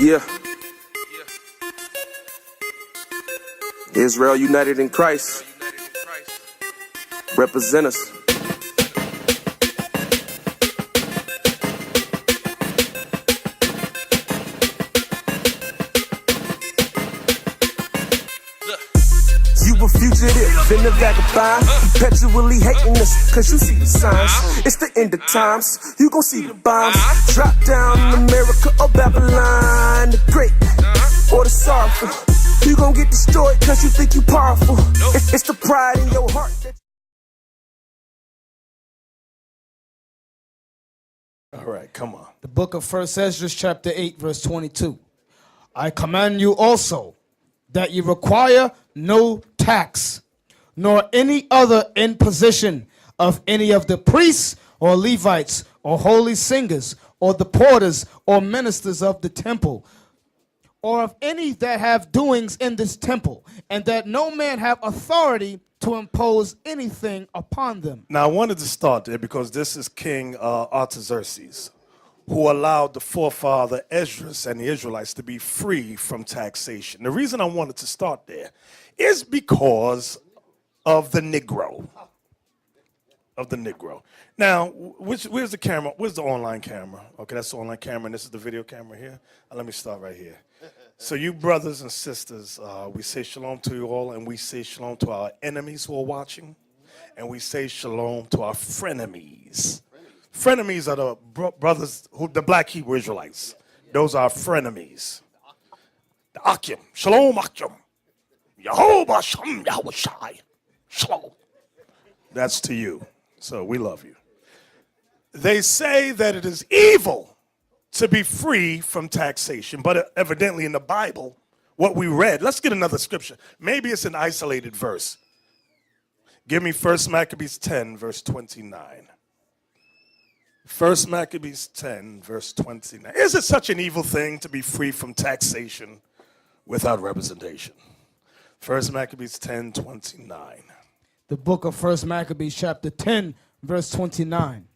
Yeah. Israel united in Christ. Represent us. You a fugitive and a vagabond, perpetually hating us, cause you see the signs. It's the end of times, you gon' see the bombs drop down in America or Babylon the Great, or the sorrowful. You gon' get destroyed cause you think you powerful. It's the pride in your heart that... All right, come on. The book of 1 Ezra chapter 8 verse 22. I command you also that you require no tax, nor any other imposition of any of the priests or Levites or holy singers or the porters or ministers of the temple, or of any that have doings in this temple, and that no man have authority to impose anything upon them. Now, I wanted to start there because this is King Artaxerxes, who allowed the forefather Esdras and the Israelites to be free from taxation. The reason I wanted to start there is because of the Negro. Now, where's the camera? Where's the online camera? Okay, that's the online camera, and this is the video camera here. Let me start right here. So you brothers and sisters, we say shalom to you all, and we say shalom to our enemies who are watching, and we say shalom to our frenemies. Frenemies are the brothers, the black Hebrew Israelites. Those are frenemies. The Akim, shalom Akim. Yehovah Shem Yahushai. Shalom. That's to you. So we love you. They say that it is evil to be free from taxation, but evidently in the Bible, what we read, let's get another scripture. Maybe it's an isolated verse. Give me 1 Maccabees 10, verse 29. 1 Maccabees 10, verse 29. Is it such an evil thing to be free from taxation without representation? 1 Maccabees 10, 29. The book of 1 Maccabees chapter 10, verse 29.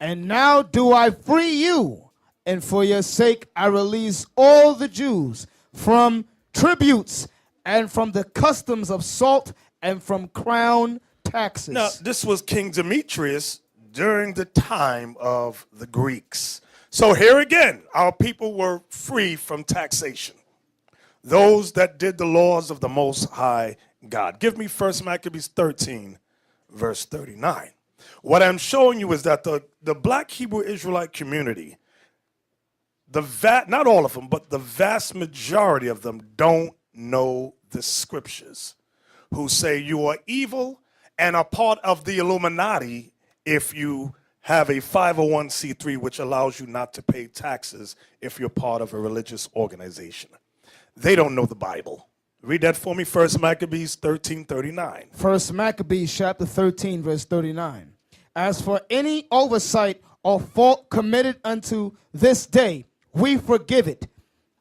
And now do I free you, and for your sake I release all the Jews from tributes and from the customs of salt and from crown taxes. Now, this was King Demetrius during the time of the Greeks. So here again, our people were free from taxation. Those that did the laws of the Most High God. Give me 1 Maccabees 13, verse 39. What I'm showing you is that the black Hebrew Israelite community, not all of them, but the vast majority of them don't know the scriptures, who say you are evil and are part of the Illuminati if you have a 501c3, which allows you not to pay taxes if you're part of a religious organization. They don't know the Bible. Read that for me, 1 Maccabees 13:39. 1 Maccabees chapter 13, verse 39. As for any oversight or fault committed unto this day, we forgive it,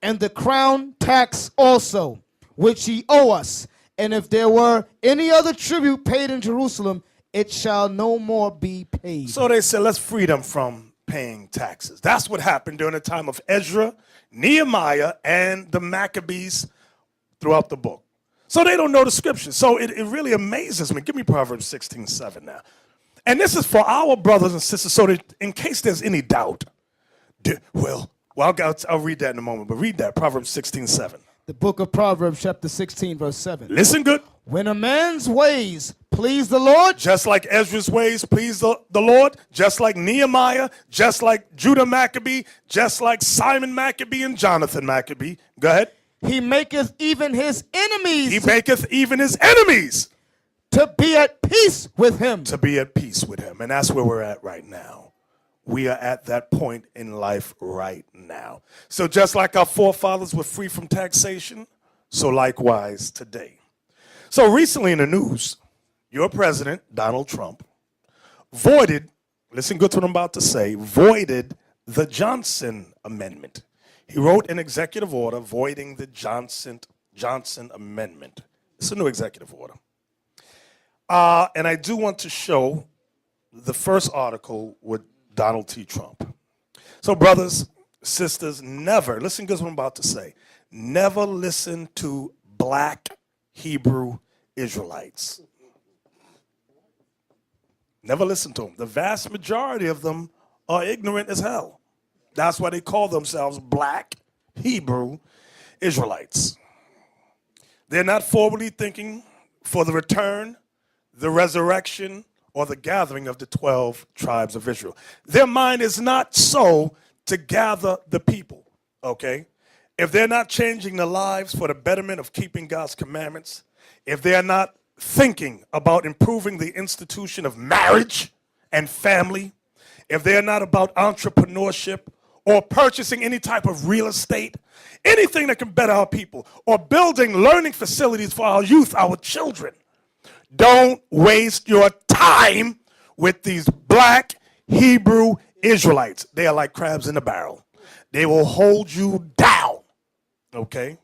and the crown tax also, which ye owe us. And if there were any other tribute paid in Jerusalem, it shall no more be paid. So they said, let's free them from paying taxes. That's what happened during the time of Ezra, Nehemiah, and the Maccabees throughout the book. So they don't know the scriptures. So it really amazes me. Give me Proverbs 16:7 now. And this is for our brothers and sisters, so that in case there's any doubt, I'll read that in a moment, but read that, Proverbs 16:7. The book of Proverbs chapter 16, verse 7. Listen good. When a man's ways please the Lord, just like Ezra's ways please the Lord, just like Nehemiah, just like Judah Maccabee, just like Simon Maccabee and Jonathan Maccabee. Go ahead. He maketh even his enemies. He maketh even his enemies. To be at peace with him. To be at peace with him. And that's where we're at right now. We are at that point in life right now. So just like our forefathers were free from taxation, so likewise today. So recently in the news, your president, Donald Trump, voided, listen good to what I'm about to say, voided the Johnson Amendment. He wrote an executive order voiding the Johnson Amendment. It's a new executive order. And I do want to show the first article with Donald T. Trump. So, brothers, sisters, never, listen to what I'm about to say, never listen to black Hebrew Israelites. Never listen to them. The vast majority of them are ignorant as hell. That's why they call themselves black Hebrew Israelites. They're not forwardly thinking for the return, the resurrection, or the gathering of the 12 tribes of Israel. Their mind is not so to gather the people, okay? If they're not changing their lives for the betterment of keeping God's commandments, if they're not thinking about improving the institution of marriage and family, if they're not about entrepreneurship or purchasing any type of real estate, anything that can better our people, or building learning facilities for our youth, our children, don't waste your time with these black Hebrew Israelites. They are like crabs in a barrel. They will hold you down, okay?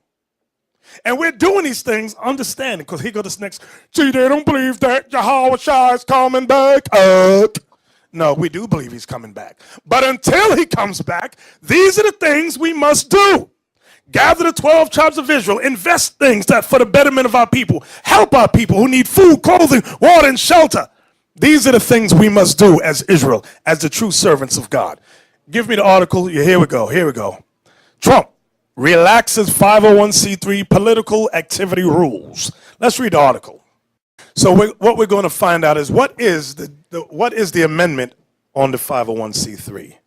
And we're doing these things understanding, because here goes this next, see, they don't believe that Yahweh Shai is coming back. No, we do believe he's coming back. But until he comes back, these are the things we must do. Gather the 12 tribes of Israel, invest things that for the betterment of our people, help our people who need food, clothing, water, and shelter. These are the things we must do as Israel, as the true servants of God. Give me the article. Here we go. Here we go. Trump relaxes 501c3 political activity rules. Let's read the article. So what we're going to find out is what is the amendment on the 501c3.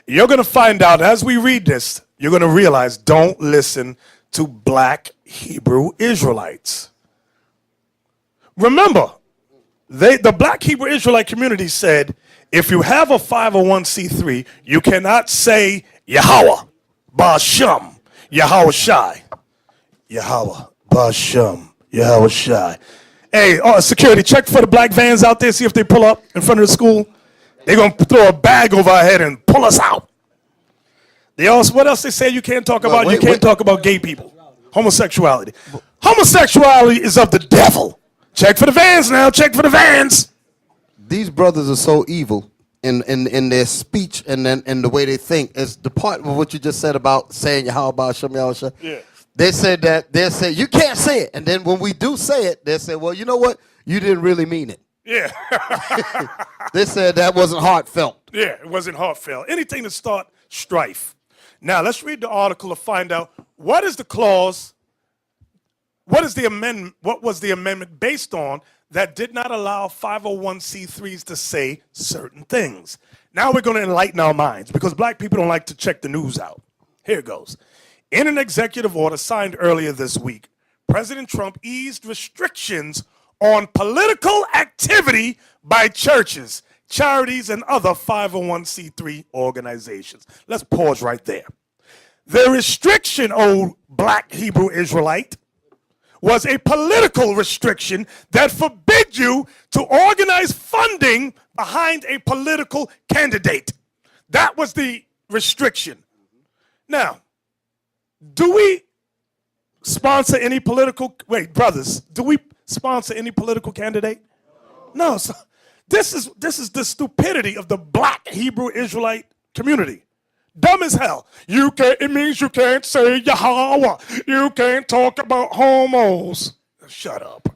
You're going to find out as we read this. You're going to realize, don't listen to black Hebrew Israelites. Remember, the black Hebrew Israelite community said, if you have a 501c3, you cannot say Yahweh, Ba'ashem, Yahweh Shai. Yahweh, Ba'ashem, Yahweh Shai. Hey, security, check for the black vans out there, see if they pull up in front of the school. They're going to throw a bag over our head and pull us out. What else they say you can't talk about? You can't talk about gay people. Homosexuality. Homosexuality is of the devil. Check for the vans now. Check for the vans. These brothers are so evil in their speech and the way they think. It's the part of what you just said about saying Yahweh Ba'ashem Yahweh. Yeah. They said you can't say it. And then when we do say it, they say, well, you know what? You didn't really mean it. Yeah. They said that wasn't heartfelt. Yeah, it wasn't heartfelt. Anything to start strife. Now, let's read the article to find out what is the clause, what is the amendment, what was the amendment based on that did not allow 501c3s to say certain things. Now we're going to enlighten our minds because black people don't like to check the news out. Here it goes. In an executive order signed earlier this week, President Trump eased restrictions on political activity by churches, charities, and other 501c3 organizations. Let's pause right there. The restriction, old black Hebrew Israelite, was a political restriction that forbid you to organize funding behind a political candidate. That was the restriction. Now, do we sponsor any political, brothers, do we sponsor any political candidate? No. So this is the stupidity of the black Hebrew Israelite community. Dumb as hell. It means you can't say Yahweh. You can't talk about homos. Shut up.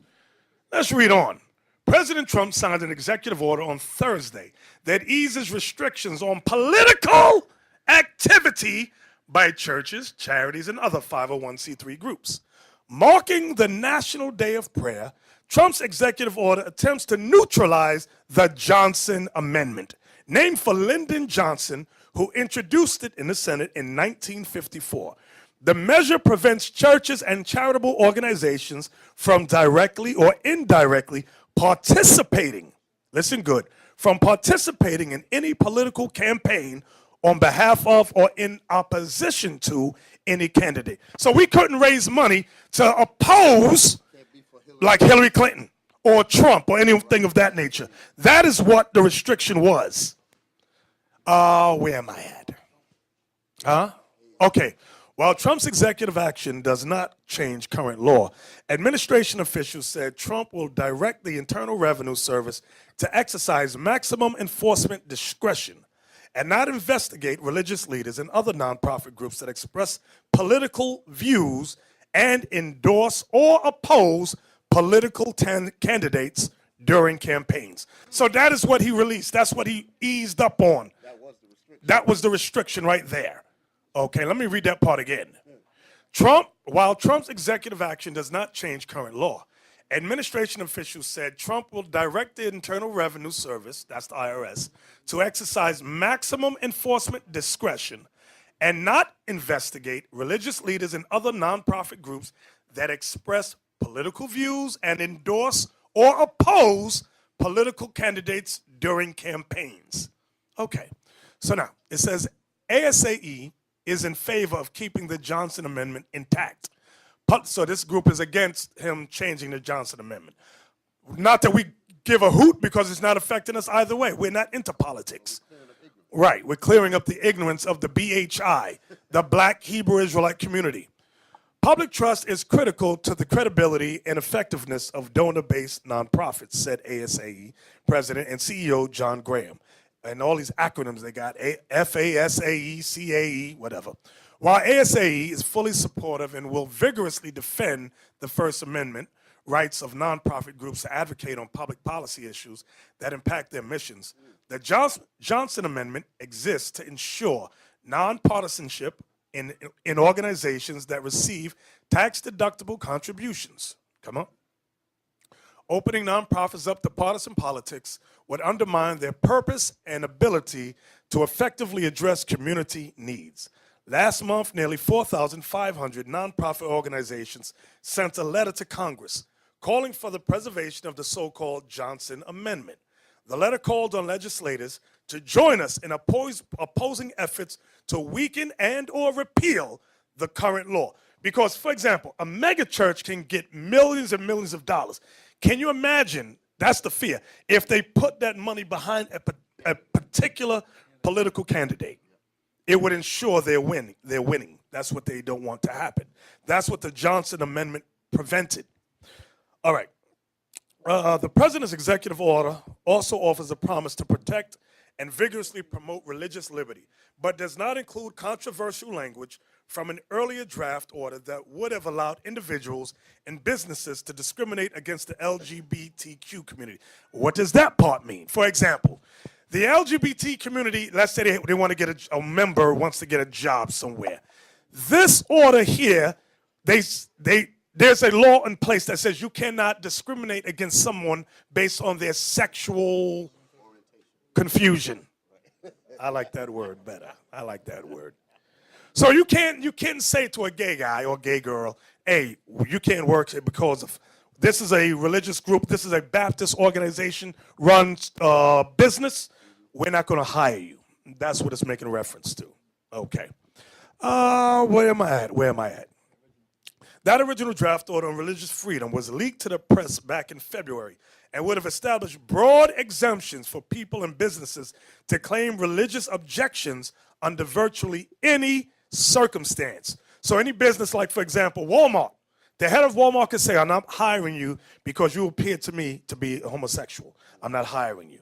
Let's read on. President Trump signed an executive order on Thursday that eases restrictions on political activity by churches, charities, and other 501c3 groups. Marking the National Day of Prayer, Trump's executive order attempts to neutralize the Johnson Amendment, named for Lyndon Johnson, who introduced it in the Senate in 1954. The measure prevents churches and charitable organizations from directly or indirectly participating, listen good, from participating in any political campaign on behalf of or in opposition to any candidate. So we couldn't raise money to oppose like Hillary Clinton or Trump or anything of that nature. That is what the restriction was. Where am I at? Huh? Okay. While Trump's executive action does not change current law, administration officials said Trump will direct the Internal Revenue Service to exercise maximum enforcement discretion and not investigate religious leaders and other nonprofit groups that express political views and endorse or oppose political candidates during campaigns. So that is what he released. That's what he eased up on. That was the restriction right there. Okay, let me read that part again. While Trump's executive action does not change current law, administration officials said Trump will direct the Internal Revenue Service, that's the IRS, to exercise maximum enforcement discretion and not investigate religious leaders and other nonprofit groups that express political views and endorse or oppose political candidates during campaigns. Okay, so now it says ASAE is in favor of keeping the Johnson Amendment intact. So this group is against him changing the Johnson Amendment. Not that we give a hoot because it's not affecting us either way. We're not into politics. Right, we're clearing up the ignorance of the BHI, the Black Hebrew Israelite community. Public trust is critical to the credibility and effectiveness of donor-based nonprofits, said ASAE President and CEO John Graham. And all these acronyms they got, FASAE, CAE, whatever. While ASAE is fully supportive and will vigorously defend the First Amendment rights of nonprofit groups to advocate on public policy issues that impact their missions, the Johnson Amendment exists to ensure nonpartisanship in organizations that receive tax-deductible contributions. Come on. Opening nonprofits up to partisan politics would undermine their purpose and ability to effectively address community needs. Last month, nearly 4,500 nonprofit organizations sent a letter to Congress calling for the preservation of the so-called Johnson Amendment. The letter called on legislators to join us in opposing efforts to weaken and or repeal the current law. Because, for example, a megachurch can get millions and millions of dollars. Can you imagine, that's the fear, if they put that money behind a particular political candidate? It would ensure they're winning. That's what they don't want to happen. That's what the Johnson Amendment prevented. All right. The president's executive order also offers a promise to protect and vigorously promote religious liberty, but does not include controversial language from an earlier draft order that would have allowed individuals and businesses to discriminate against the LGBTQ community. What does that part mean? For example, the LGBT community, let's say they want to get a member wants to get a job somewhere. This order here, there's a law in place that says you cannot discriminate against someone based on their sexual confusion. I like that word better. I like that word. So you can't say to a gay guy or gay girl, hey, you can't work here because of this is a religious group, this is a Baptist organization run business. We're not going to hire you. That's what it's making reference to. Okay. Where am I at? That original draft order on religious freedom was leaked to the press back in February and would have established broad exemptions for people and businesses to claim religious objections under virtually any circumstance. So any business like, for example, Walmart, the head of Walmart could say, I'm not hiring you because you appear to me to be homosexual. I'm not hiring you.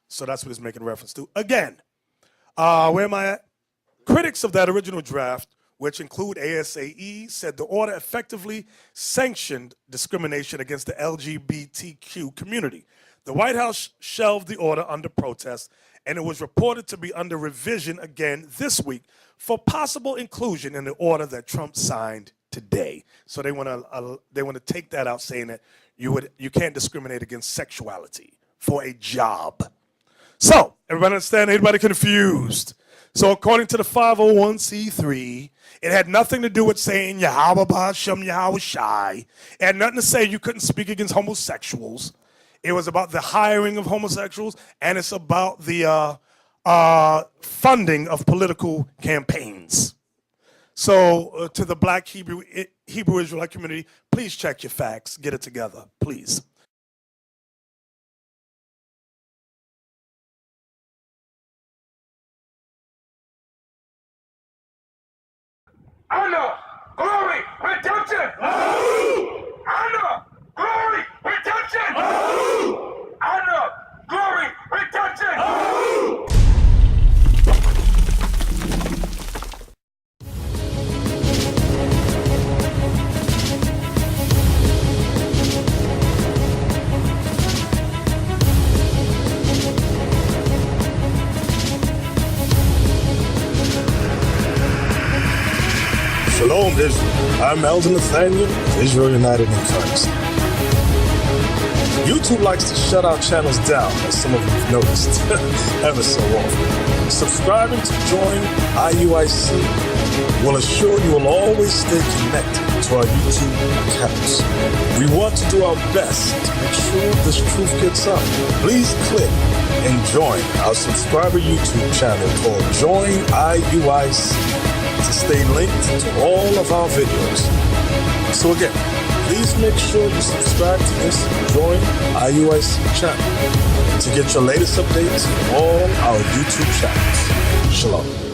So that's what it's making reference to. Again, where am I at? Critics of that original draft, which include ASAE, said the order effectively sanctioned discrimination against the LGBTQ community. The White House shelved the order under protest, and it was reported to be under revision again this week for possible inclusion in the order that Trump signed today. So they want to take that out, saying that you can't discriminate against sexuality for a job. So, everybody understand? Anybody confused? So, according to the 501c3, it had nothing to do with saying Yahweh Ba'Shem Yahweh Shai. It had nothing to say you couldn't speak against homosexuals. It was about the hiring of homosexuals, and it's about the funding of political campaigns. So, to the Black Hebrew Israelite community, please check your facts. Get it together, please. Honor, glory, redemption. Honor, glory, redemption. Honor, glory, redemption. Shalom, Israel. I'm Elder Nathaniel of Israel United in Christ. YouTube likes to shut our channels down, as some of you have noticed, ever so often. Subscribing to join IUIC will assure you will always stay connected to our YouTube accounts. We want to do our best to make sure this truth gets out. Please click and join our subscriber YouTube channel called Join IUIC to stay linked to all of our videos. So again, please make sure you subscribe to this Join IUIC channel to get your latest updates from all our YouTube channels. Shalom.